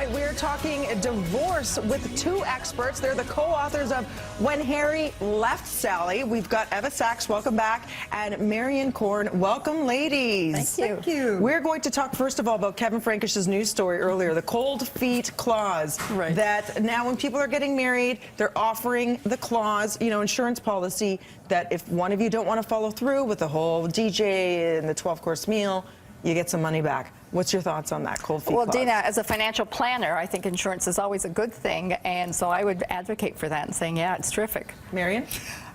right, we're talking divorce with two experts. They're the co-authors of When Harry Left Sally. We've got Eva Sachs, welcome back, and Marion Korn. Welcome, ladies. Thank you. We're going to talk, first of all, about Kevin Frankish's news story earlier, the cold feet clause. Right. That now when people are getting married, they're offering the clause, you know, insurance policy, that if one of you don't want to follow through with the whole DJ and the 12-course meal, you get some money back. What's your thoughts on that cold feet Well, clause? Dina, as a financial planner, I think insurance is always a good thing, and so I would advocate for that and saying, yeah, it's terrific. Marion?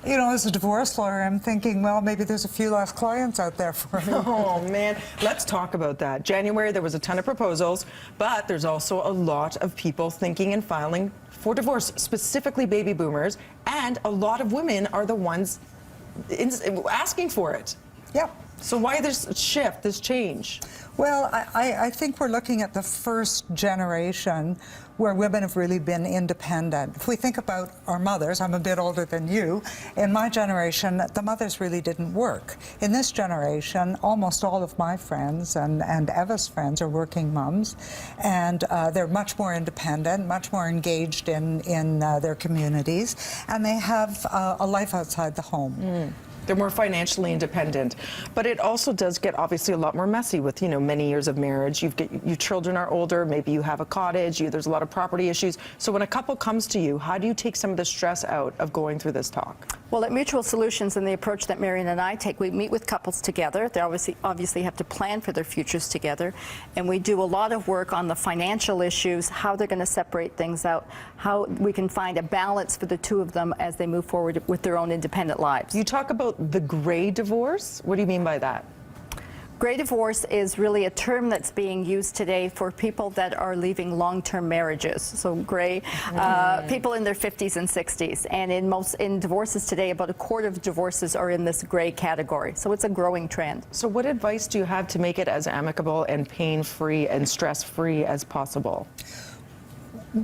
You know, as a divorce lawyer, I'm thinking, well, maybe there's a few less clients out there for me. Oh, man. Let's talk about that. January, there was a ton of proposals, but there's also a lot of people thinking and filing for divorce, specifically baby boomers, and a lot of women are the ones asking for it. Yep. So why this shift, this change? Well, I think we're looking at the first generation where women have really been independent. If we think about our mothers, I'm a bit older than you, in my generation, the mothers really didn't work. In this generation, almost all of my friends and Eva's friends are working mums, and they're much more independent, much more engaged in their communities, and they have a life outside the home. Mm. They're more financially independent, but it also does get obviously a lot more messy with, you know, many years of marriage. Your children are older, maybe you have a cottage, there's a lot of property issues. So when a couple comes to you, how do you take some of the stress out of going through this talk? Well, at Mutual Solutions and the approach that Marion and I take, we meet with couples together. They obviously have to plan for their futures together, and we do a lot of work on the financial issues, how they're going to separate things out, how we can find a balance for the two of them as they move forward with their own independent lives. You talk about the gray divorce. What do you mean by that? Gray divorce is really a term that's being used today for people that are leaving long-term marriages. So gray, people in their 50s and 60s. And in divorces today, about a quarter of divorces are in this gray category. So it's a growing trend. So what advice do you have to make it as amicable and pain-free and stress-free as possible?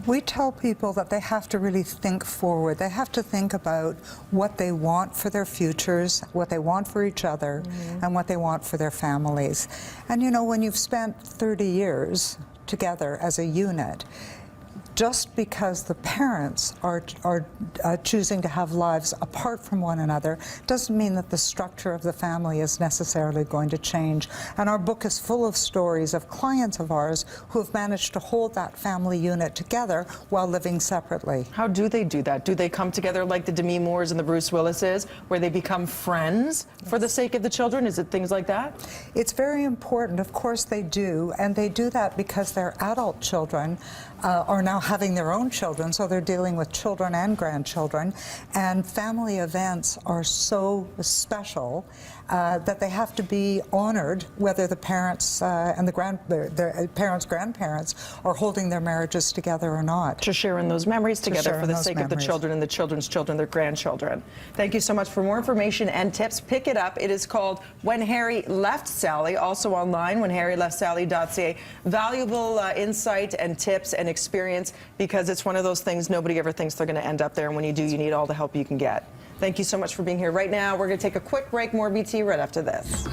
We tell people that they have to really think forward. They have to think about what they want for their futures, what they want for each other, and what they want for their families. And you know, when you've spent 30 years together as a unit, just because the parents are choosing to have lives apart from one another doesn't mean that the structure of the family is necessarily going to change. And our book is full of stories of clients of ours who have managed to hold that family unit together while living separately. How do they do that? Do they come together like the Demi Moores and the Bruce Willises, where they become friends for the sake of the children? Is it things like that? It's very important. Of course they do. And they do that because their adult children are now having their own children, so they're dealing with children and grandchildren, and family events are so special that they have to be honored, whether the parents and their parents, grandparents are holding their marriages together or not. To share in those memories together for the sake of the children and the children's children, their grandchildren. Thank you so much. For more information and tips, pick it up. It is called When Harry Left Sally, also online, whenharryleftSally.ca. Valuable insight and tips and experience, because it's one of those things nobody ever thinks they're going to end up there, and when you do, you need all the help you can get. Thank you so much for being here. Right now, we're going to take a quick break. More BT right after this.